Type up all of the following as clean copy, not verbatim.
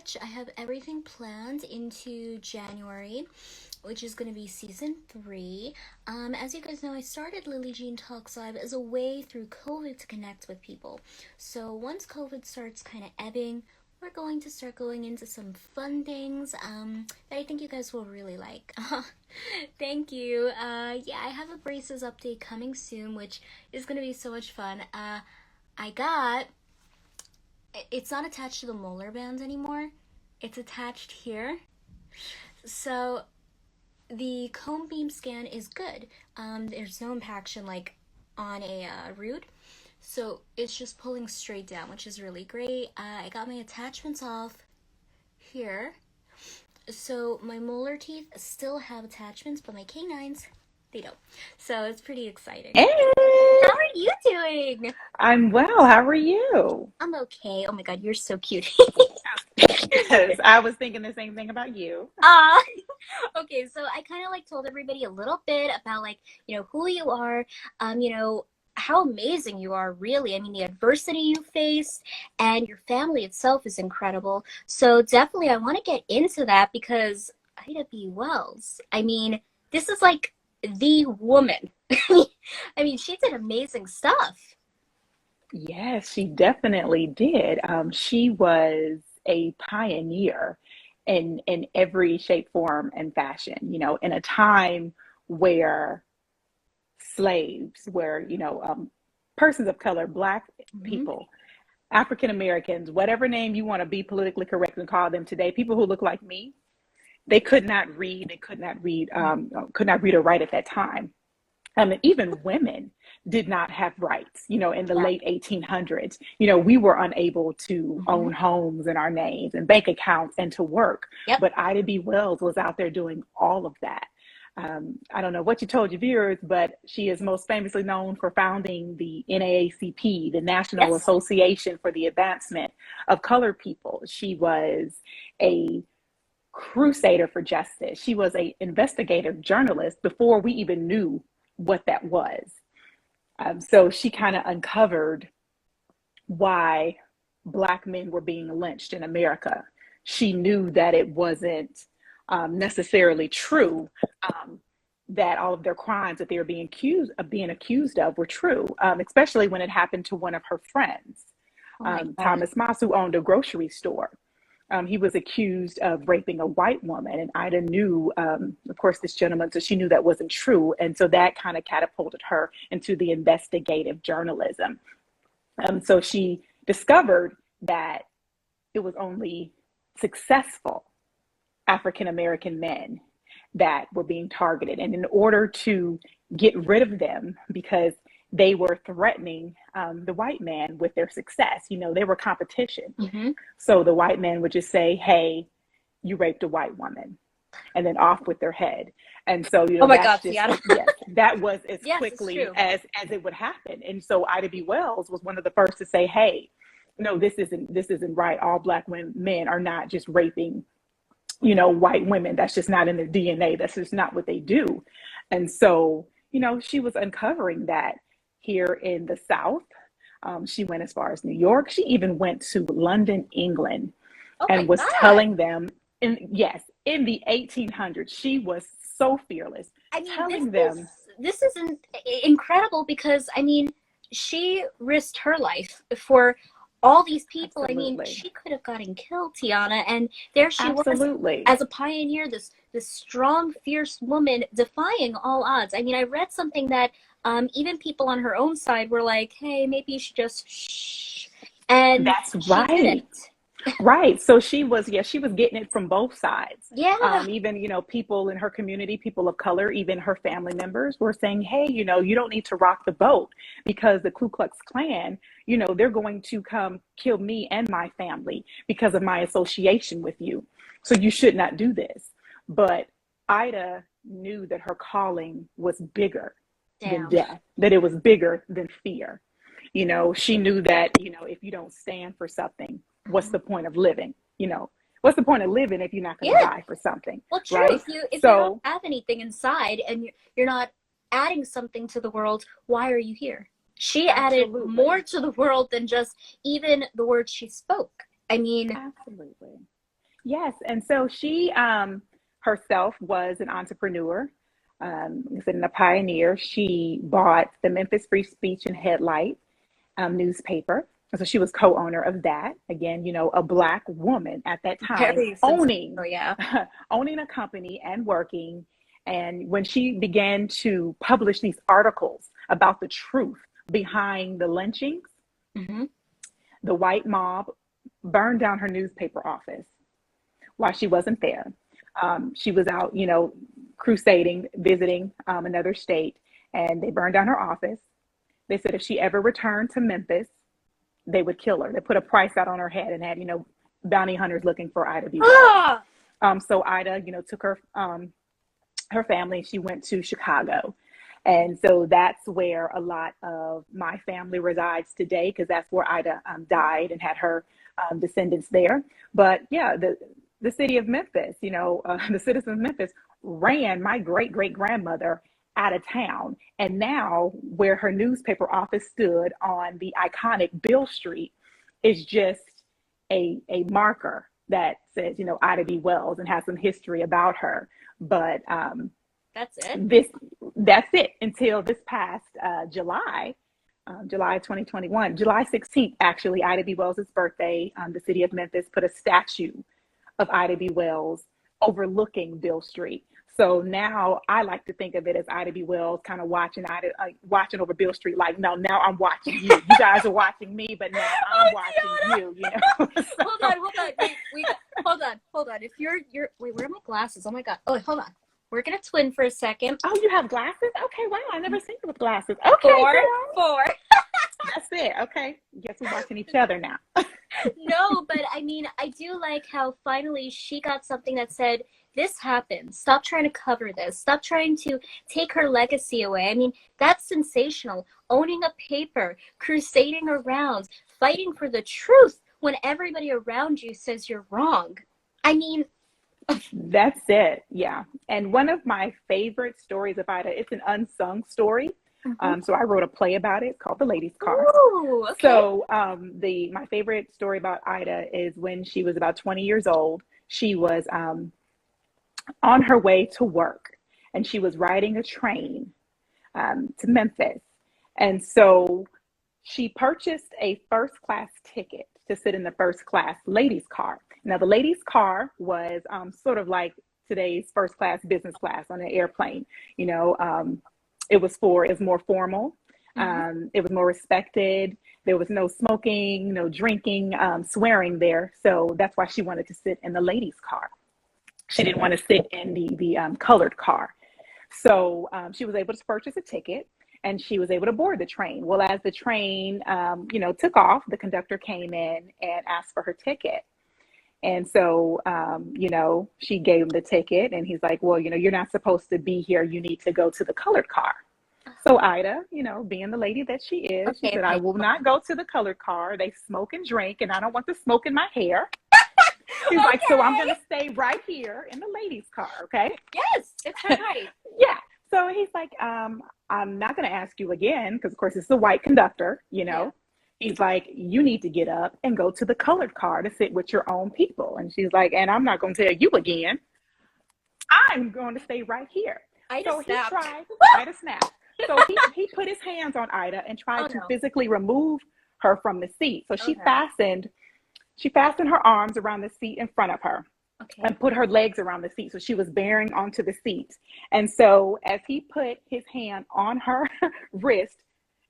much. I have everything planned into January, which is going to be season 3. As you guys know, I started Lillee Jean Talks Live as a way through COVID to connect with people. So once COVID starts kind of ebbing, we're going to start going into some fun things that I think you guys will really like. Thank you. Yeah, I have a braces update coming soon, which is going to be so much fun. It's not attached to the molar bands anymore. It's attached here. So the cone beam scan is good. There's no impaction like on a root. So it's just pulling straight down, which is really great. I got my attachments off here. So my molar teeth still have attachments, but my canines, they don't. So it's pretty exciting. Hey, How are you doing? I'm well. How are you? I'm okay. Oh my god, you're so cute. Because I was thinking the same thing about you. Okay, so I kind of like told everybody a little bit about like, who you are, how amazing you are, really. I mean, the adversity you faced and your family itself is incredible. So definitely I want to get into that because Ida B. Wells, I mean, this is like the woman. I mean, she did amazing stuff. Yes, she definitely did. She was a pioneer in every shape, form, and fashion, in a time where slaves, where, persons of color, Black people, African Americans, whatever name you want to be politically correct and call them today, people who look like me, they could not read, could not read or write at that time. And even women did not have rights, in the late 1800s. We were unable to own homes in our names and bank accounts and to work. Yep. But Ida B. Wells was out there doing all of that. I don't know what you told your viewers, but she is most famously known for founding the NAACP, the National Association for the Advancement of Colored People. She was a crusader for justice. She was an investigative journalist before we even knew what that was. So she kind of uncovered why Black men were being lynched in America. She knew that it wasn't necessarily true, that all of their crimes that they were being accused of were true, especially when it happened to one of her friends, Thomas Moss, who owned a grocery store. He was accused of raping a white woman, and Ida knew, of course, this gentleman, so she knew that wasn't true. And so that kind of catapulted her into the investigative journalism. So she discovered that it was only successful African-American men that were being targeted. And in order to get rid of them, because they were threatening the white man with their success. They were competition. So the white man would just say, hey, you raped a white woman, and then off with their head. And so, oh my God, Tiana. Yes, that was as Yes, quickly as it would happen. And so Ida B. Wells was one of the first to say, hey, no, this isn't right. All Black men are not just raping, white women. That's just not in their DNA. That's just not what they do. And so, she was uncovering that here in the South. She went as far as New York. She even went to London, England, and was telling them, in the 1800s, she was so fearless. I mean, this is incredible because, I mean, she risked her life for all these people. Absolutely. I mean, she could have gotten killed, Tiana, and there she was as a pioneer, this strong, fierce woman defying all odds. I mean, I read something that even people on her own side were like, hey, maybe you should just shh. And that's right. Right. So she was getting it from both sides. Yeah. Even, people in her community, people of color, even her family members were saying, hey, you don't need to rock the boat because the Ku Klux Klan, they're going to come kill me and my family because of my association with you. So you should not do this. But Ida knew that her calling was bigger than death, that it was bigger than fear. She knew that, if you don't stand for something, what's the point of living? What's the point of living if you're not going to die for something? Well, true. Right? If you don't have anything inside and you're not adding something to the world, why are you here? She added more to the world than just even the words she spoke. I mean, absolutely. Yes. And so she herself was an entrepreneur, and a pioneer. She bought the Memphis Free Speech and Headlight newspaper. So she was co-owner of that. Again, a Black woman at that time Very owning sensational, yeah. owning a company and working. And when she began to publish these articles about the truth behind the lynchings, Mm-hmm. the white mob burned down her newspaper office while she wasn't there. She was out, crusading, visiting another state, and they burned down her office. They said if she ever returned to Memphis, they would kill her. They put a price out on her head and had, bounty hunters looking for Ida B. Wells. So Ida, took her family. She went to Chicago. And so that's where a lot of my family resides today, because that's where Ida died and had her descendants there. But yeah, the city of Memphis, the citizens of Memphis ran my great-great-grandmother out of town. And now where her newspaper office stood on the iconic Bill Street is just a marker that says, Ida B. Wells, and has some history about her. But that's it. That's it until this past July 2021, July 16th, actually, Ida B. Wells' birthday. The city of Memphis put a statue of Ida B. Wells overlooking Bill Street. So now I like to think of it as Ida B. Wells kind of watching over Bill Street. Like, no, now I'm watching you. You guys are watching me, but now I'm watching you. So. Hold on. Wait, hold on. If you're wait, where are my glasses? Oh my God. Oh, wait, hold on. We're gonna twin for a second. Oh, you have glasses? Okay, wow. I never seen you with glasses. Okay, four. That's it. Okay. Guess we're watching each other now. No, but I mean, I do like how finally she got something that said, this happened. Stop trying to cover this. Stop trying to take her legacy away. I mean, that's sensational. Owning a paper, crusading around, fighting for the truth when everybody around you says you're wrong. I mean, that's it. Yeah. And one of my favorite stories of Ida, it's an unsung story. Mm-hmm. So I wrote a play about it. It's called The Lady's Car. Ooh, okay. So my favorite story about Ida is when she was about 20 years old. She was on her way to work, and she was riding a train to Memphis. And so she purchased a first class ticket to sit in the first class ladies' car. Now, the ladies' car was sort of like today's first class, business class on an airplane. It was more formal. Mm-hmm. It was more respected. There was no smoking, no drinking, swearing there. So that's why she wanted to sit in the ladies' car. She didn't want to sit in the colored car. So she was able to purchase a ticket, and she was able to board the train. Well, as the train, took off, the conductor came in and asked for her ticket. And so, she gave him the ticket, and he's like, well, you're not supposed to be here. You need to go to the colored car. So Ida, being the lady that she is, she said, I will not go to the colored car. They smoke and drink, and I don't want the smoke in my hair. He's like, so I'm going to stay right here in the ladies' car. Okay. Yes, it's right. Yeah. So he's like, I'm not going to ask you again, because of course it's the white conductor, Yeah. He's like, you need to get up and go to the colored car to sit with your own people. And she's like, and I'm not going to tell you again. I'm going to stay right here. Ida snapped. So he put his hands on Ida and tried to physically remove her from the seat. So she fastened her arms around the seat in front of her and put her legs around the seat. So she was bearing onto the seat. And so as he put his hand on her wrist,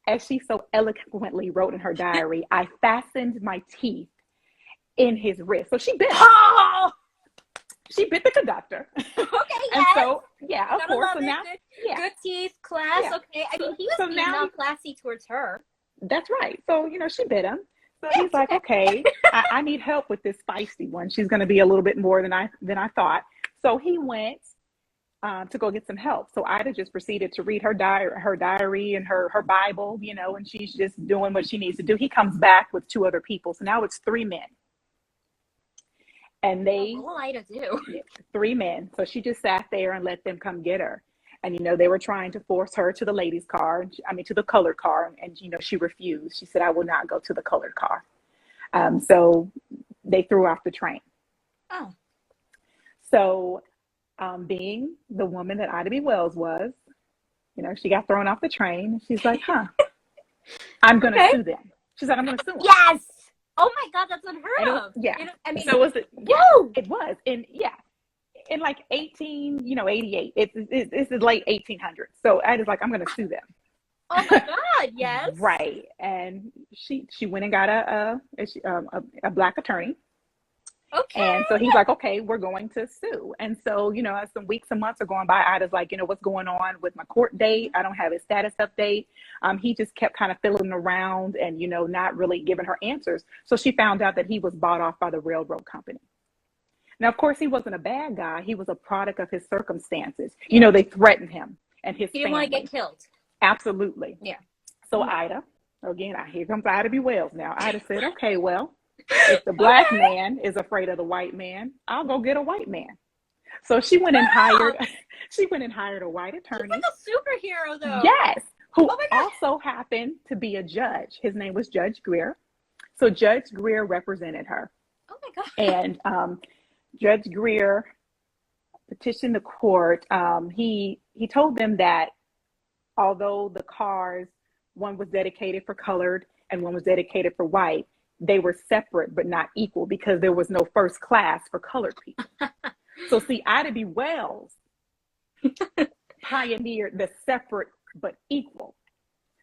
as she so eloquently wrote in her diary, I fastened my teeth in his wrist. So she bit. She bit the conductor. Okay, and so, yeah, of course. So now, good teeth, class. Yeah. Okay, I mean, he was not classy towards her. That's right. So, she bit him. So he's like, okay, I need help with this feisty one. She's going to be a little bit more than I thought. So he went to go get some help. So Ida just proceeded to read her diary and her Bible, and she's just doing what she needs to do. He comes back with 2 other people. So now it's 3 men. And what will Ida do? 3 men. So she just sat there and let them come get her. And, they were trying to force her to the ladies' car, to the colored car. And, she refused. She said, I will not go to the colored car. So they threw off the train. Oh. So, being the woman that Ida B. Wells was, she got thrown off the train. She's like, I'm going to Okay. sue them. She's like, I'm going to sue them. Yes. Oh my God, that's unheard of. Yeah. I mean, so it was, whoa. it was. And in like 88, it's the late 1800s. So Ida's like, I'm going to sue them. Oh my God, yes. Right. And she went and got a black attorney. Okay. And so he's like, okay, we're going to sue. And so, as some weeks and months are going by, Ida's like, what's going on with my court date? I don't have a status update. He just kept kind of fiddling around and, not really giving her answers. So she found out that he was bought off by the railroad company. Now, of course, he wasn't a bad guy. He was a product of his circumstances. They threatened him and his family. He didn't want to get killed. Absolutely. Yeah. So Ida, again, here comes Ida B. Wells now. Ida said, okay, well, if the black man is afraid of the white man, I'll go get a white man. So she went and hired a white attorney. She's like a superhero, though. Yes, who also happened to be a judge. His name was Judge Greer. So Judge Greer represented her. Oh my God. And Judge Greer petitioned the court. He told them that although the cars, one was dedicated for colored and one was dedicated for white, they were separate but not equal because there was no first class for colored people. So see, Ida B. Wells pioneered the separate but equal.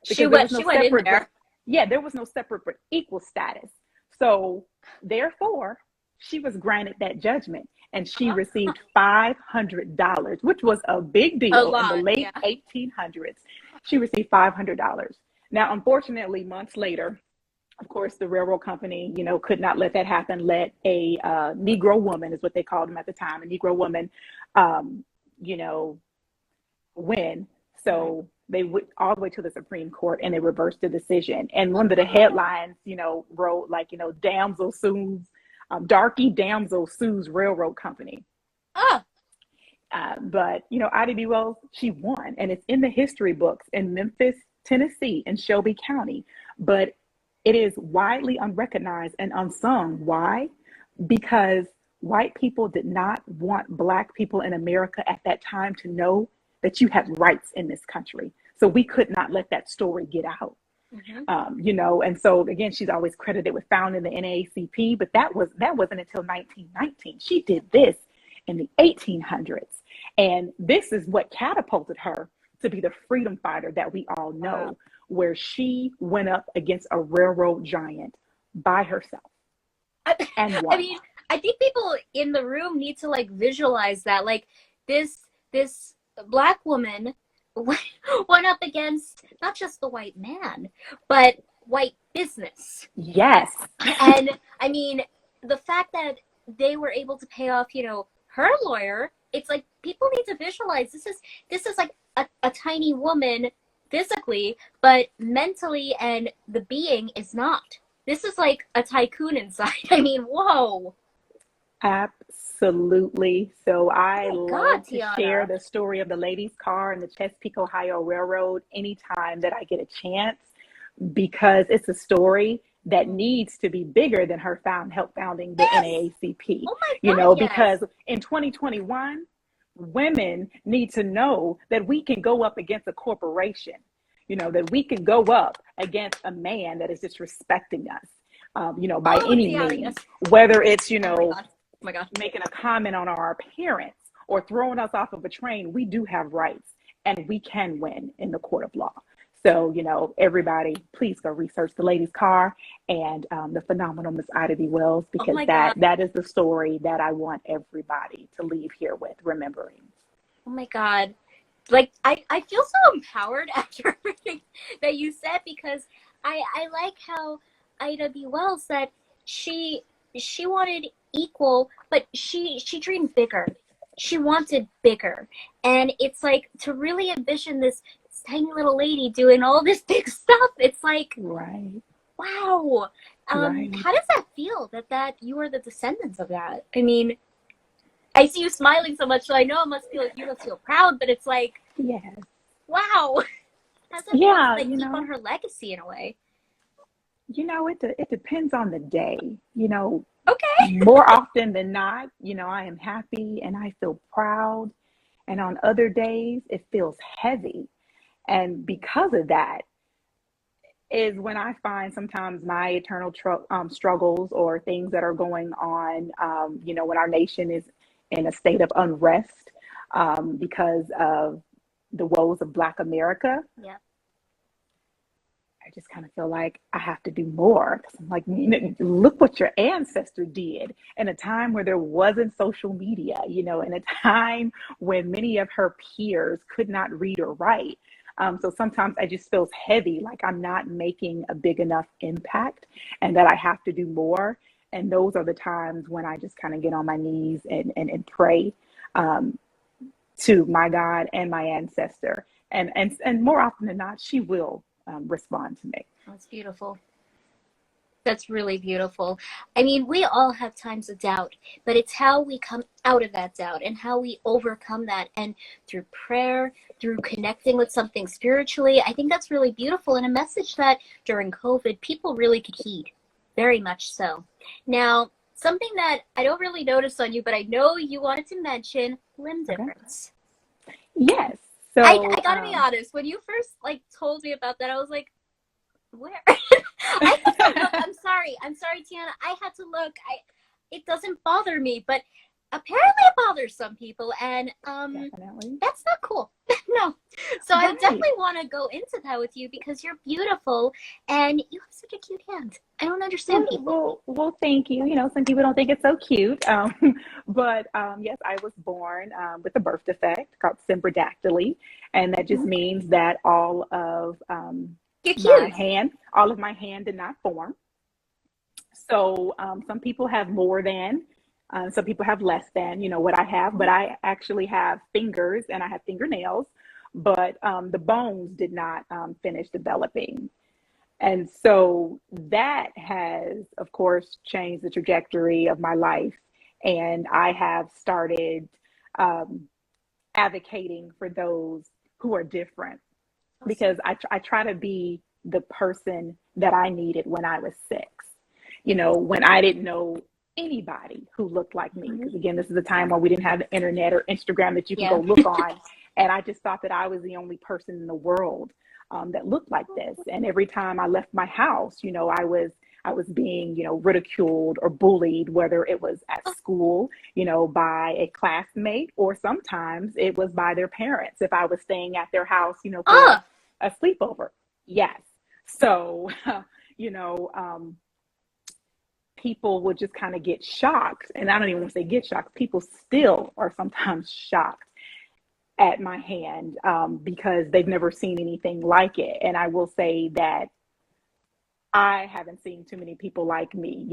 She went in there. There was no separate but equal status. So therefore, she was granted that judgment and she received $500, which was a big deal in the late 1800s. She received $500. Now, unfortunately, months later, of course, the railroad company, could not let that happen. Let a Negro woman, is what they called them at the time, a Negro woman, win. So they went all the way to the Supreme Court and they reversed the decision. And one of the headlines, wrote like, damsel sues, darky damsel sues railroad company. But, Ida B. Wells, she won. And it's in the history books in Memphis, Tennessee, and Shelby County. But it is widely unrecognized and unsung. Why? Because white people did not want Black people in America at that time to know that you had rights in this country. So we could not let that story get out. Mm-hmm. And so again, she's always credited with founding the NAACP, but that wasn't until 1919. She did this in the 1800s. And this is what catapulted her to be the freedom fighter that we all know, where she went up against a railroad giant by herself and won. I mean, I think people in the room need to visualize that. This Black woman went up against not just the white man, but white business. Yes. And I mean, the fact that they were able to pay off, her lawyer, it's like people need to visualize this is like a tiny woman physically, but mentally and the being is not. This is like a tycoon inside. I mean, whoa. Absolutely. So I love to Tiana. share the story of the ladies' car and the Chesapeake, Ohio Railroad anytime that I get a chance, because it's a story that needs to be bigger than her founding the NAACP. Oh my God, because in 2021, women need to know that we can go up against a corporation, that we can go up against a man that is disrespecting us, by any means, whether it's, Oh my God. making a comment on our appearance or throwing us off of a train. We do have rights and we can win in the court of law. So, everybody, please go research the ladies' car and the phenomenal Miss Ida B. Wells, because that is the story that I want everybody to leave here with, remembering. Oh my God. I feel so empowered after everything that you said, because I like how Ida B. Wells said she wanted equal, but she dreamed bigger. She wanted bigger. And it's like, to really envision this tiny little lady doing all this big stuff, it's like, right. Wow. Right. How does that feel that you are the descendants of that? I mean, I see you smiling so much, so I know it must feel like you must feel proud, but it's like, yes. Wow. How does that feel keep on her legacy in a way? It depends on the day. Okay. More often than not, I am happy and I feel proud. And on other days, it feels heavy. And because of that is when I find sometimes my eternal struggles or things that are going on, when our nation is in a state of unrest because of the woes of Black America. Yeah. I just kind of feel like I have to do more. 'Cause I'm like, look what your ancestor did in a time where there wasn't social media, in a time when many of her peers could not read or write. So sometimes I just feels heavy, like I'm not making a big enough impact and that I have to do more. And those are the times when I just kind of get on my knees and pray to my God and my ancestor. And more often than not, she will respond to me. That's beautiful. That's really beautiful. I mean, we all have times of doubt, but it's how we come out of that doubt and how we overcome that. And through prayer, through connecting with something spiritually, I think that's really beautiful and a message that during COVID, people really could heed. Very much so. Now, something that I don't really notice on you, but I know you wanted to mention, limb difference. Okay. Yes. So I gotta be honest, when you first told me about that, I was like, where? I had to look. I'm sorry, Tiana. I had to look. It doesn't bother me, but apparently it bothers some people, and Definitely. that's not cool. No. So I definitely want to go into that with you because you're beautiful and you have such a cute hand. I don't understand people. Well, thank you. Some people don't think it's so cute. But yes, I was born with a birth defect called symbiodactyly. And that just means that all of my hand did not form. So some people have more than, some people have less than, what I have, but I actually have fingers and I have fingernails, but the bones did not finish developing. And so that has, of course, changed the trajectory of my life. And I have started advocating for those who are different because I try to be the person that I needed when I was 6, when I didn't know anybody who looked like me. Because again, this is a time when we didn't have the internet or Instagram that you can go look on. And I just thought that I was the only person in the world that looked like this. And every time I left my house, I was being, ridiculed or bullied, whether it was at school, by a classmate, or sometimes it was by their parents if I was staying at their house, for a sleepover. Yes. So, people would just kind of get shocked. And I don't even want to say get shocked. People still are sometimes shocked at my hand because they've never seen anything like it. And I will say that I haven't seen too many people like me,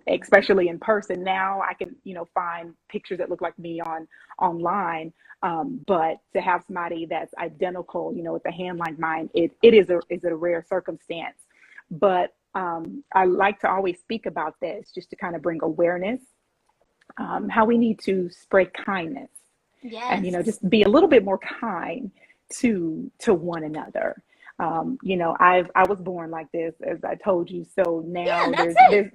especially in person. Now I can, find pictures that look like me online. But to have somebody that's identical, with a hand like mine, it is a rare circumstance. But I like to always speak about this just to kind of bring awareness, how we need to spread kindness. Yes. And, just be a little bit more kind to one another. I was born like this, as I told you. So now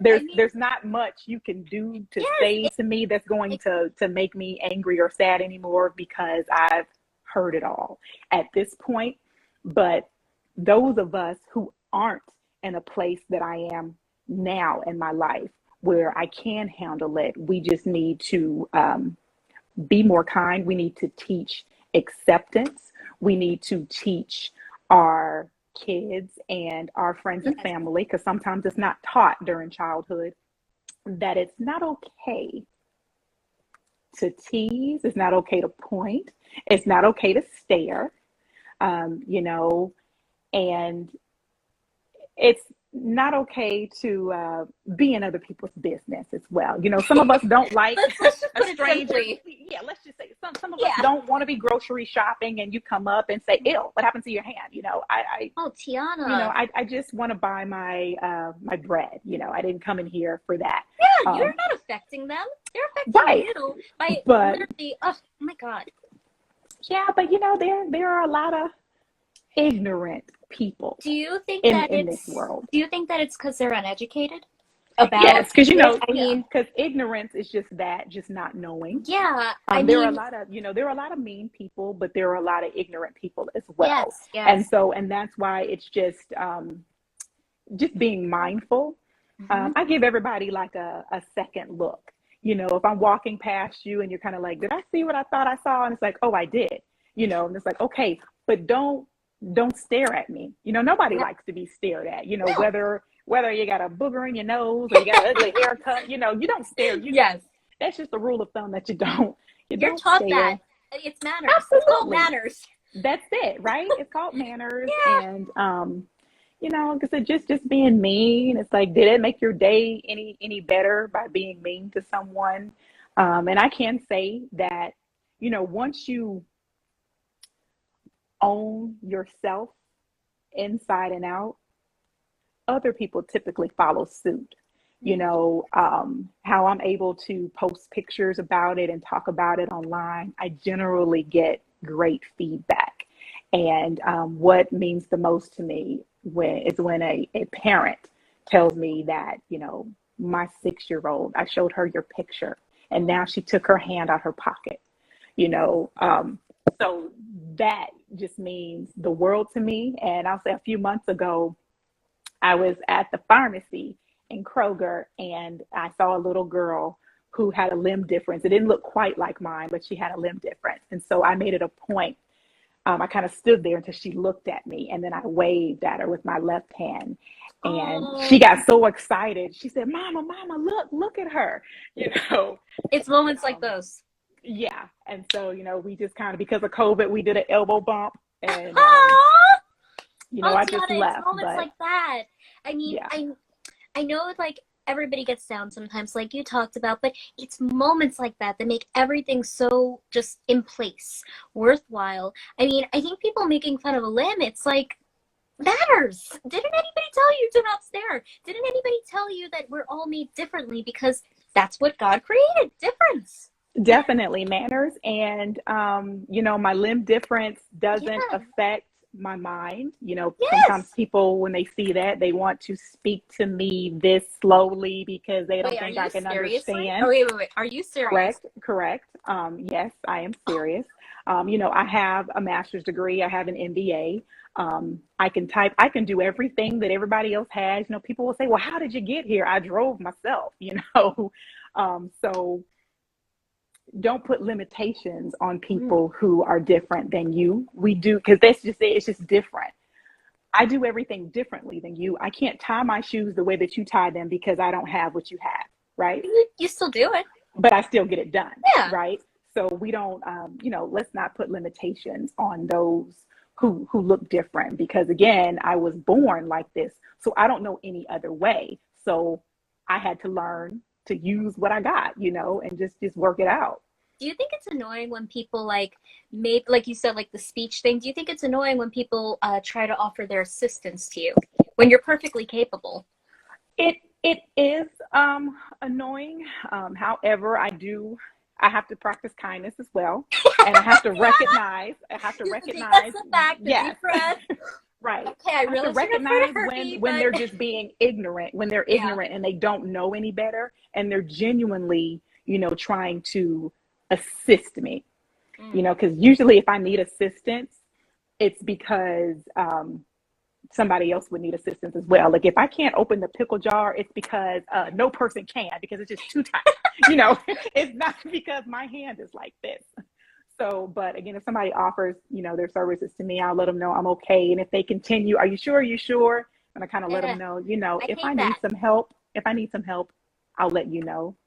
there's not much you can do to say to me that's going to make me angry or sad anymore because I've heard it all at this point. But those of us who aren't in a place that I am now in my life where I can handle it, we just need to be more kind. We need to teach acceptance. We need to teach our kids and our friends and family, because sometimes it's not taught during childhood, that it's not okay to tease, it's not okay to point, it's not okay to stare, and it's not okay to be in other people's business as well. Some of us don't like let's just a stranger. Yeah, let's just say some of us don't want to be grocery shopping and you come up and say, "Ew, what happened to your hand?" Tiana. I just want to buy my my bread. I didn't come in here for that. Yeah, you're not affecting them. They're affecting you by literally. Oh my God. Yeah, but there are a lot of ignorant people. Do you think in this world. Do you think that it's because they're uneducated? about Yes, because it. I yeah, mean, because ignorance is just that, just not knowing. yeah, There are a lot of, there are a lot of mean people, but there are a lot of ignorant people as well. yes, yes. And that's why it's just being mindful. Hmm. I give everybody like a second look. If I'm walking past you and you're kind of like, did I see what I thought I saw? And it's like, oh, I did. And it's like, okay, but don't stare at me. Nobody Yeah. likes to be stared at. No. Whether you got a booger in your nose or you got an ugly haircut. You don't stare. Yes. That's just a rule of thumb that you You're don't taught that. stare. It's manners. It's called Absolutely. manners. That's it, right? It's called manners. Yeah. And like I said, just being mean. It's like, did it make your day any better by being mean to someone? And I can say that, once you own yourself inside and out, other people typically follow suit. How I'm able to post pictures about it and talk about it online, I generally get great feedback. And what means the most to me when a parent tells me that, my 6-year-old, I showed her your picture and now she took her hand out her pocket, so that just means the world to me. And I'll say a few months ago, I was at the pharmacy in Kroger and I saw a little girl who had a limb difference. It didn't look quite like mine, but she had a limb difference. And so I made it a point. I kind of stood there until she looked at me and then I waved at her with my left hand. And she got so excited. She said, Mama, look at her. It's moments like those. Yeah. And so, we just kind of, because of COVID, we did an elbow bump and, I just left. It's moments like that. I mean, yeah. I know like everybody gets down sometimes, like you talked about, but it's moments like that that make everything so just in place, worthwhile. I mean, I think people making fun of a limb, it's like, matters. Didn't anybody tell you to not stare? Didn't anybody tell you that we're all made differently because that's what God created, difference? Definitely manners. And, my limb difference doesn't affect my mind. Sometimes people, when they see that, they want to speak to me this slowly because they don't think I can understand. Oh, wait. Are you serious? Correct. Yes, I am serious. I have a master's degree. I have an MBA. I can type. I can do everything that everybody else has. People will say, well, how did you get here? I drove myself, so don't put limitations on people who are different than you. We do, because that's just it. It's just different. I do everything differently than you. I can't tie my shoes the way that you tie them because I don't have what you have, right? You still do it. But I still get it done, yeah. Right? So we don't, let's not put limitations on those who look different, because again, I was born like this. So I don't know any other way. So I had to learn to use what I got, and just work it out. Do you think it's annoying when people like you said, like the speech thing? Do you think it's annoying when people try to offer their assistance to you when you're perfectly capable? It is annoying. However, I have to practice kindness as well, and I have to recognize. That's the fact. Yes. Right. Okay, I really recognize when they're just being ignorant, when they're ignorant and they don't know any better, and they're genuinely, trying to assist me. Because usually if I need assistance, it's because somebody else would need assistance as well. Like if I can't open the pickle jar, it's because no person can, because it's just too tight. It's not because my hand is like this. So, but again, if somebody offers, their services to me, I'll let them know I'm okay. And if they continue, are you sure? And I kind of let them know, if I need some help, I'll let you know.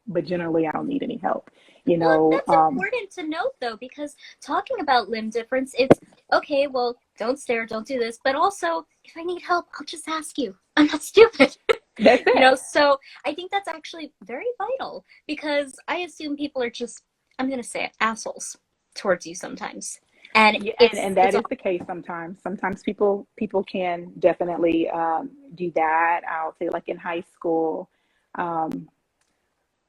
But generally, I don't need any help. Well, that's important to note, though, because talking about limb difference, it's okay. Well, don't stare, don't do this. But also, if I need help, I'll just ask you. I'm not stupid. That's it. So I think that's actually very vital, because I assume people are just, I'm going to say it, assholes towards you sometimes. And that is the case sometimes. Sometimes people can definitely do that. I'll say, like in high school,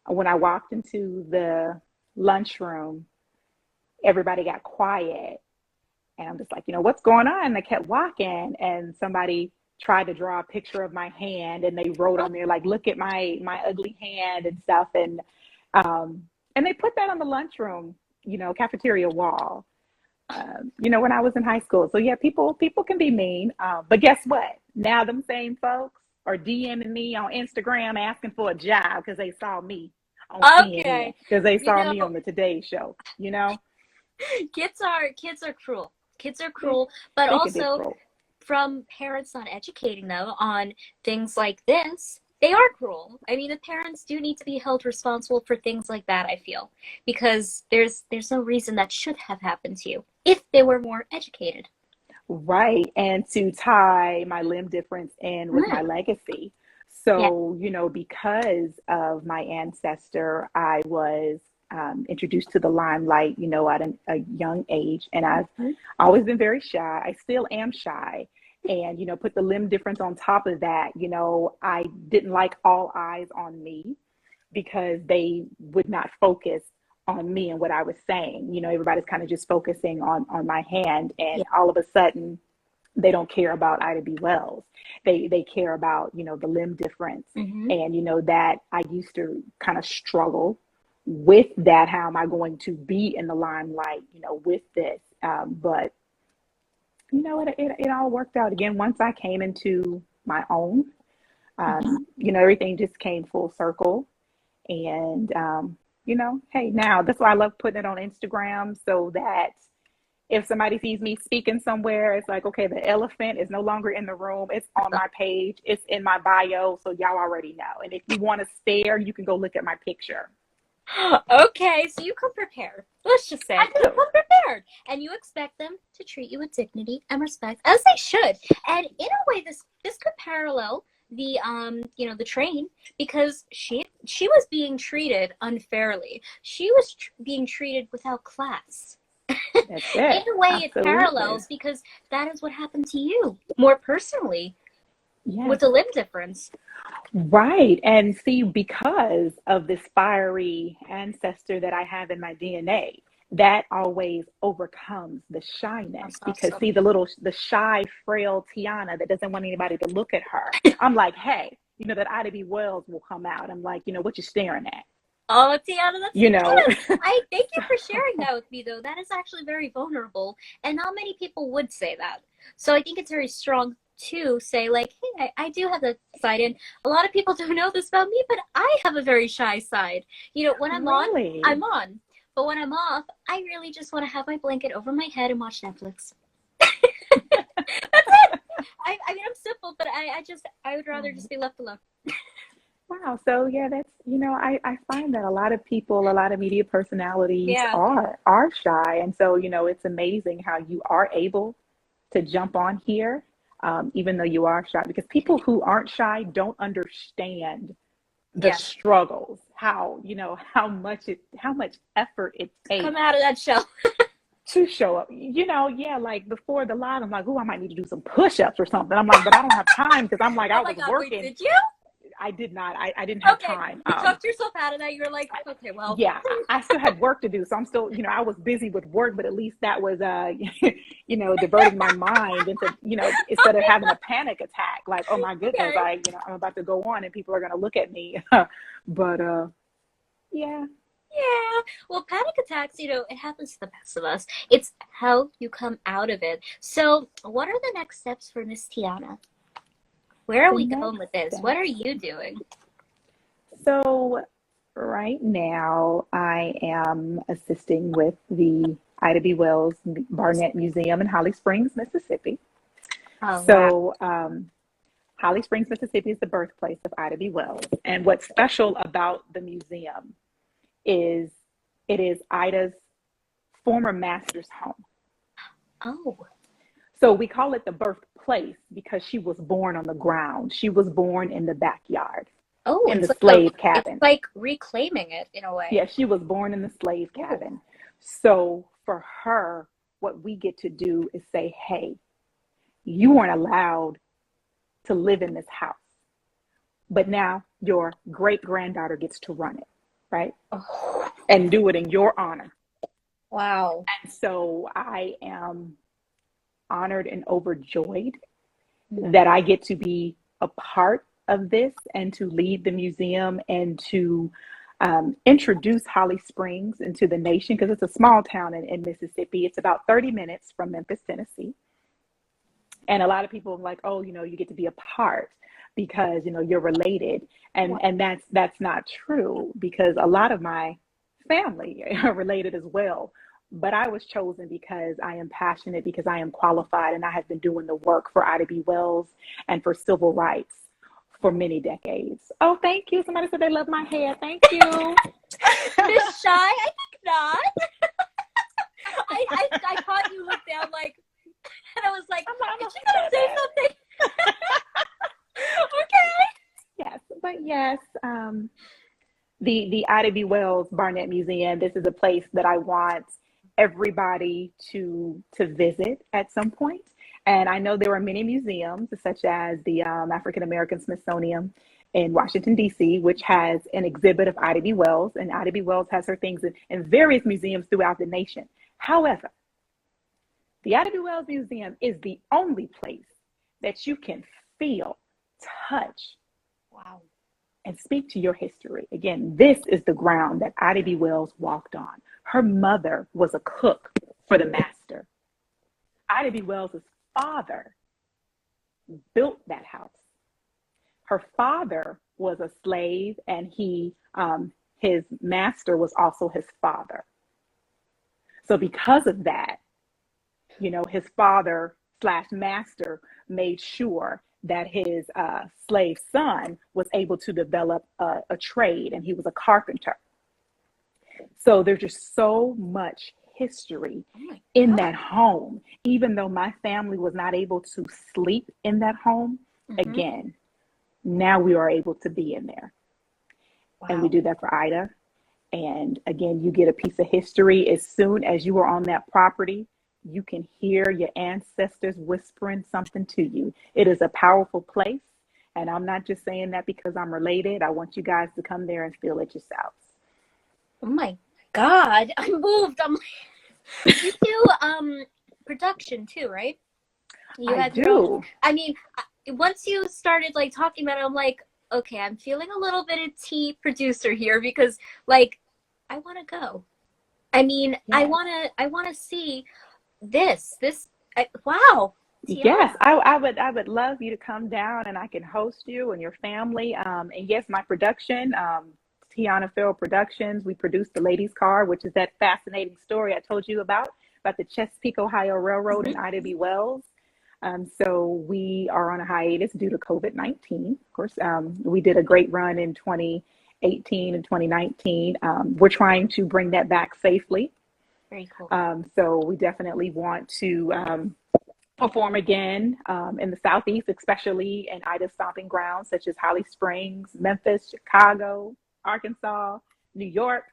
when I walked into the lunchroom, everybody got quiet. And I'm just like, what's going on? And I kept walking, and somebody tried to draw a picture of my hand, and they wrote on there like, "Look at my ugly hand" and stuff, and they put that on the lunchroom, cafeteria wall. When I was in high school. So yeah, people can be mean. But guess what? Now them same folks are DMing me on Instagram asking for a job because they saw me on CNN, because they saw me on the Today Show. Kids are cruel. Kids are cruel, but also from parents not educating them on things like this, they are cruel. I mean, the parents do need to be held responsible for things like that, I feel, because there's no reason that should have happened to you if they were more educated. Right. And to tie my limb difference in with my legacy. So, because of my ancestor, I was introduced to the limelight, at a young age. And I've always been very shy. I still am shy. And, put the limb difference on top of that. I didn't like all eyes on me because they would not focus on me and what I was saying. Everybody's kind of just focusing on my hand. And all of a sudden, they don't care about Ida B. Wells. They care about, the limb difference. And, that I used to kind of struggle with that. How am I going to be in the limelight, with this? But it all worked out. Again, once I came into my own, everything just came full circle. And, hey, now that's why I love putting it on Instagram, so that if somebody sees me speaking somewhere, it's like, okay, the elephant is no longer in the room. It's on my page. It's in my bio. So y'all already know. And if you want to stare, you can go look at my picture. Okay, so you come prepared. Let's just say you come prepared, and you expect them to treat you with dignity and respect, as they should. And in a way, this could parallel the the train, because she was being treated unfairly. She was being treated without class. That's it. In a way, Absolutely. it parallels, because that is what happened to you more personally. Yes. With the limb difference. Right. And see, because of this fiery ancestor that I have in my DNA, that always overcomes the shyness. Because see, the shy, frail Tiana that doesn't want anybody to look at her. I'm like, hey, that Ida B. Wells will come out. I'm like, what you staring at? Oh, Tiana, that's I thank you for sharing that with me, though. That is actually very vulnerable, and not many people would say that. So I think it's very strong to say, like, hey, I do have that side, and a lot of people don't know this about me, but I have a very shy side. When I'm on, I'm on. But when I'm off, I really just want to have my blanket over my head and watch Netflix. That's it. I mean, I'm simple, but I would rather just be left alone. Wow. So yeah, that's, I find that a lot of people, a lot of media personalities are shy. And so, it's amazing how you are able to jump on here, even though you are shy, because people who aren't shy don't understand the struggles, how much effort it takes. Come out of that shell. To show up, like before the live, I'm like, oh, I might need to do some push-ups or something. I'm like, but I don't have time, because I'm like, I was working. Wait, did you? I did not. I didn't have time. You talked yourself out of that. You were like, okay, well. Yeah, I still had work to do. So I'm still, I was busy with work, but at least that was, diverting my mind into, instead of having a panic attack, like, oh my goodness, I'm about to go on and people are going to look at me. But, yeah. Yeah. Well, panic attacks, it happens to the best of us. It's how you come out of it. So what are the next steps for Miss Tiana? Where are we going with this? What are you doing? So right now I am assisting with the Ida B. Wells-Barnett Museum in Holly Springs, Mississippi. Oh, so wow. Holly Springs, Mississippi is the birthplace of Ida B. Wells. And what's special about the museum is it is Ida's former master's home. Oh. So we call it the birthplace because she was born on the ground. She was born in the backyard. Oh, in the slave cabin. It's like reclaiming it in a way. Yeah, she was born in the slave cabin. So for her, what we get to do is say, hey, you weren't allowed to live in this house, but now your great-granddaughter gets to run it, right? Oh. And do it in your honor. Wow. And so I am honored and overjoyed that I get to be a part of this and to lead the museum and to introduce Holly Springs into the nation, because it's a small town in Mississippi. It's about 30 minutes from Memphis, Tennessee. And a lot of people are like, oh, you get to be a part because, you're related. And that's not true, because a lot of my family are related as well. But I was chosen because I am passionate, because I am qualified, and I have been doing the work for Ida B. Wells and for civil rights for many decades. Oh, thank you. Somebody said they love my hair. Thank you. Miss Shy? I think not. I caught you look down like, and I was like, is she going to say something? Okay. Yes, but yes, the Ida B. Wells-Barnett Museum, this is a place that I want everybody to visit at some point. And I know there are many museums, such as the African American Smithsonian in Washington, D.C., which has an exhibit of Ida B. Wells, and Ida B. Wells has her things in various museums throughout the nation. However, the Ida B. Wells Museum is the only place that you can feel, touch, wow, and speak to your history. Again, this is the ground that Ida B. Wells walked on. Her mother was a cook for the master. Ida B. Wells' father built that house. Her father was a slave, and his master was also his father. So because of that, his father / master made sure that his slave son was able to develop a trade, and he was a carpenter. So there's just so much history in that home. Even though my family was not able to sleep in that home, again, now we are able to be in there. Wow. And we do that for Ida. And again, you get a piece of history. As soon as you are on that property, you can hear your ancestors whispering something to you. It is a powerful place. And I'm not just saying that because I'm related. I want you guys to come there and feel it yourselves. Oh my God, I'm moved. I'm like, you do production too, right? I do. I mean, once you started like talking about it, I'm like, okay, I'm feeling a little bit of tea producer here, because like, I want to go. I mean, yes. I want to see this. Wow. Tiana. Yes, I would love you to come down, and I can host you and your family. And yes, my production, Tiana Ferrell Productions, we produced the Ladies' Car, which is that fascinating story I told you about the Chesapeake, Ohio Railroad and Ida B. Wells. So we are on a hiatus due to COVID-19. Of course, we did a great run in 2018 and 2019. We're trying to bring that back safely. Very cool. So we definitely want to perform again in the Southeast, especially in Ida's stomping grounds, such as Holly Springs, Memphis, Chicago, Arkansas, New York,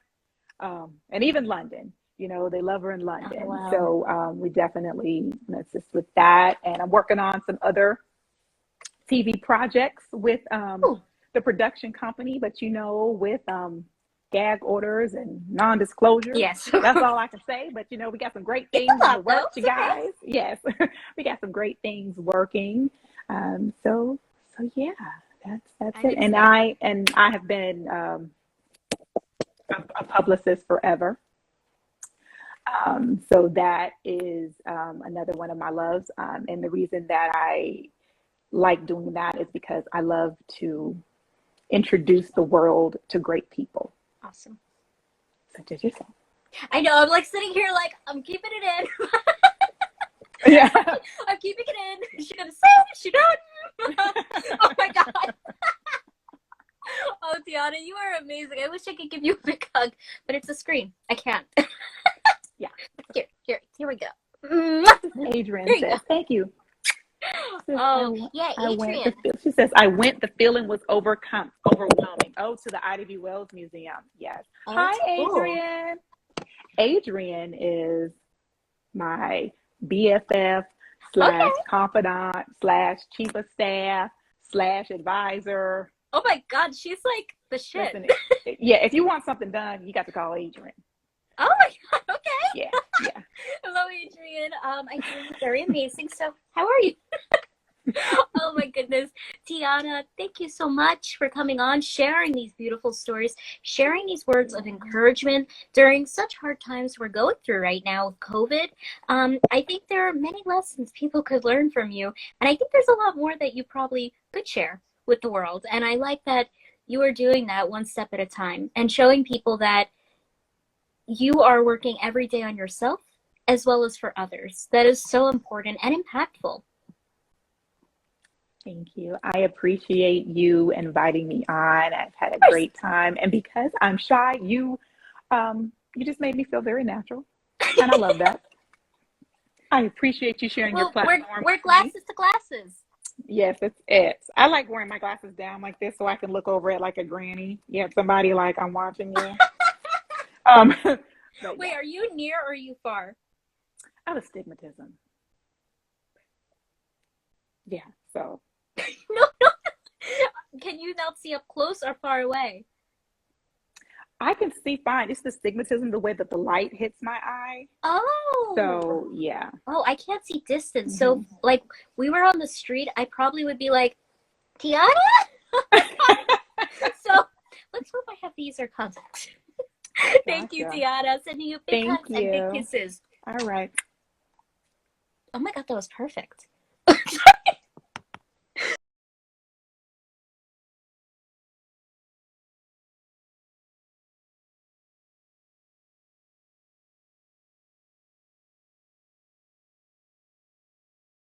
and even London. They love her in London. Oh, wow. So we definitely assist with that. And I'm working on some other TV projects with the production company, but with gag orders and non-disclosure. Yes. That's all I can say. But, we got some great things in the works, you guys. Okay. Yes. We got some great things working. So yeah, that's it. And I have been a publicist forever. So that is another one of my loves. And the reason that I like doing that is because I love to introduce the world to great people. Awesome. Such as yourself. I know, I'm like sitting here like, I'm keeping it in. Yeah. I'm keeping it in. Is she gonna say it? Is she not? Oh my God. Oh, Tiana, you are amazing. I wish I could give you a big hug, but it's a screen. I can't. Yeah. Here we go. Adrian says, thank you. Adrian. She says, the feeling was overwhelming. Oh, to the Ida B. Wells Museum. Yes. Oh, hi, Adrian. Cool. Adrian is my BFF / confidant / chief of staff / advisor. Oh my God, she's like the shit. Listen, yeah, if you want something done, you got to call Adrian. Oh my God, okay. Yeah. Hello, Adrian. I hear you're very amazing. So, how are you? Oh my goodness. Tiana, thank you so much for coming on, sharing these beautiful stories, sharing these words of encouragement during such hard times we're going through right now with COVID. I think there are many lessons people could learn from you, and I think there's a lot more that you probably could share with the world. And I like that you are doing that one step at a time and showing people that you are working every day on yourself as well as for others. That is so important and impactful. Thank you. I appreciate you inviting me on. I've had a great time. And because I'm shy, you just made me feel very natural. And I love that. I appreciate you sharing your platform. Wear glasses to glasses. Yes, it's it. I like wearing my glasses down like this so I can look over it like a granny. Yeah, somebody like I'm watching you. Wait, are you near or are you far? Out of stigmatism. Yeah, so. No, no. Can you not see up close or far away? I can see fine. It's the stigmatism, the way that the light hits my eye. Oh. So, yeah. Oh, I can't see distance. So, like, we were on the street, I probably would be like, Tiana? So, let's hope I have the easier contacts. Thank you, Tiana. Sending you big hugs and big kisses. All right. Oh my God, that was perfect.